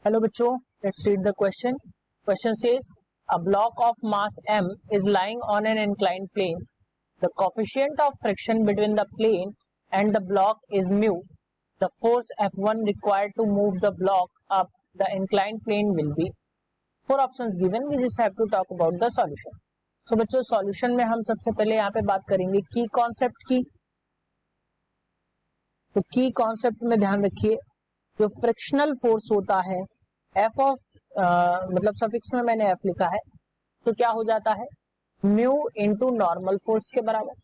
Hello बच्चों, let's read the question. Question says a block of mass m is lying on an inclined plane. The coefficient of friction between the plane and the block is mu. The force F1 required to move the block up the inclined plane will be. Four options given. We just have to talk about the solution. So बच्चों solution में हम सबसे पहले यहाँ पे बात करेंगे की कॉन्सेप्ट की. तो की कॉन्सेप्ट में ध्यान रखिए, जो फ्रिक्शनल फोर्स होता है एफ ऑफ मतलब सफिक्स में मैंने एफ लिखा है, तो क्या हो जाता है म्यू इनटू नॉर्मल फोर्स के बराबर.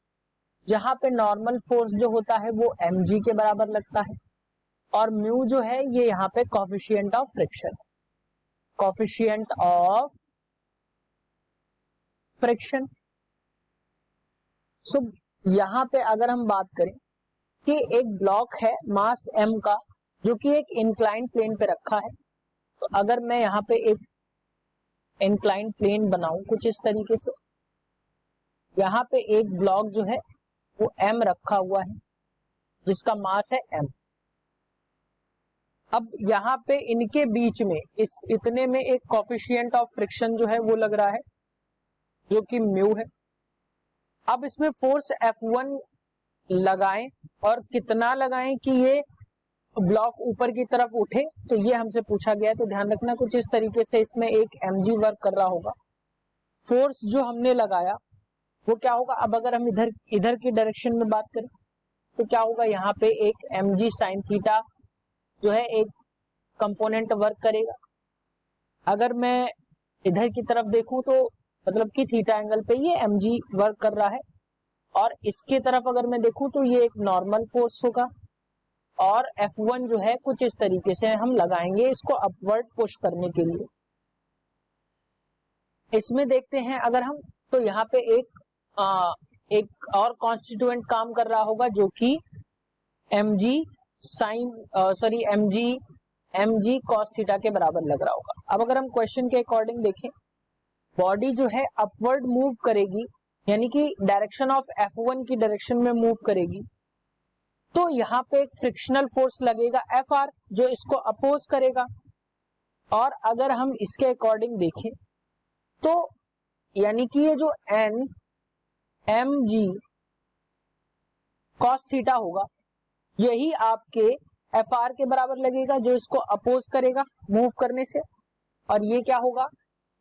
जहां पे नॉर्मल फोर्स जो होता है वो mg के बराबर लगता है और म्यू जो है ये यहाँ पे coefficient of friction, coefficient of friction. So यहाँ पे अगर हम बात करें कि एक ब्लॉक है मास m का जो कि एक इंक्लाइंड प्लेन पे रखा है, तो अगर मैं यहाँ पे एक इंक्लाइंड प्लेन बनाऊं कुछ इस तरीके से, यहाँ पे एक ब्लॉक जो है वो m रखा हुआ है जिसका मास है m. अब यहाँ पे इनके बीच में इस इतने में एक कोफिशिएंट ऑफ फ्रिक्शन जो है वो लग रहा है जो कि म्यू है. अब इसमें फोर्स F1 लगाएं और कितना लगाएं कि ये ब्लॉक ऊपर की तरफ उठे, तो ये हमसे पूछा गया है. तो ध्यान रखना कुछ इस तरीके से इसमें एक mg वर्क कर रहा होगा. फोर्स जो हमने लगाया वो क्या होगा, अब अगर हम इधर की डायरेक्शन में बात करें तो क्या होगा, यहाँ पे एक mg साइन थीटा जो है एक कंपोनेंट वर्क करेगा. अगर मैं इधर की तरफ देखूं तो मतलब कि थीटा एंगल पे ये mg वर्क कर रहा है और इसके तरफ अगर मैं देखूं तो ये एक नॉर्मल फोर्स होगा और F1 जो है कुछ इस तरीके से हम लगाएंगे इसको अपवर्ड पुश करने के लिए. इसमें देखते हैं अगर हम, तो यहाँ पे एक और कॉन्स्टिट्यूएंट काम कर रहा होगा जो कि mg cos थीटा के बराबर लग रहा होगा. अब अगर हम क्वेश्चन के अकॉर्डिंग देखें, बॉडी जो है अपवर्ड मूव करेगी यानी कि डायरेक्शन ऑफ F1 की डायरेक्शन में मूव करेगी, तो यहाँ पे एक फ्रिक्शनल फोर्स लगेगा Fr जो इसको अपोज करेगा. और अगर हम इसके अकॉर्डिंग देखें तो यानी कि ये जो n mg cos थीटा होगा यही आपके Fr के बराबर लगेगा जो इसको अपोज करेगा मूव करने से, और ये क्या होगा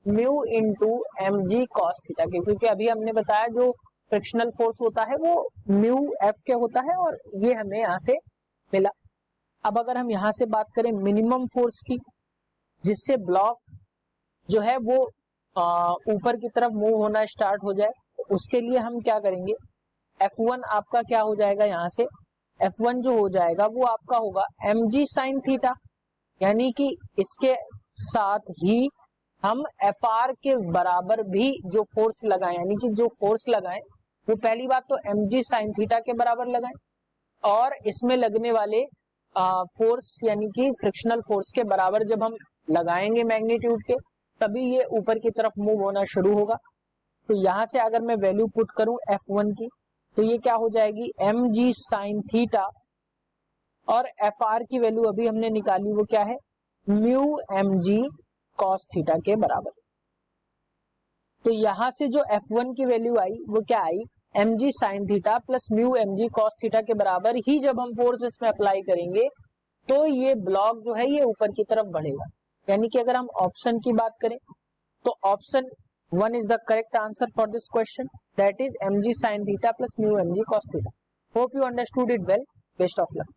mu into mg cos theta के, क्योंकि अभी हमने बताया जो फ्रिक्शनल फोर्स होता है वो म्यू एफ के होता है और ये हमें यहां से मिला. अब अगर हम यहां से बात करें मिनिमम फोर्स की जिससे ब्लॉक जो है वो ऊपर की तरफ मूव होना स्टार्ट हो जाए, तो उसके लिए हम क्या करेंगे, F1 आपका क्या हो जाएगा, यहाँ से F1 जो हो जाएगा वो आपका होगा mg साइन थीटा, यानी कि इसके साथ ही हम Fr के बराबर भी जो फोर्स लगाएं, यानी कि जो फोर्स लगाएं वो पहली बात तो mg साइन थीटा के बराबर लगाएं और इसमें लगने वाले फोर्स यानी कि फ्रिक्शनल फोर्स के बराबर जब हम लगाएंगे मैग्नीट्यूड के, तभी ये ऊपर की तरफ मूव होना शुरू होगा. तो यहां से अगर मैं वैल्यू पुट करूं F1 की तो ये क्या हो जाएगी mg साइन थीटा और Fr की वैल्यू अभी हमने निकाली वो क्या है म्यू mg cos थीटा के बराबर. तो यहां से जो F1 की वैल्यू आई वो क्या आई mg sine theta plus mu mg cos theta के बराबर ही जब हम फोर्स इसमें अप्लाई करेंगे तो ये ब्लॉक जो है ये ऊपर की तरफ बढ़ेगा. यानी कि अगर हम ऑप्शन की बात करें तो option 1 is the correct answer for this question, that is mg sine theta plus mu mg cos theta. Hope you understood it well. Best of luck.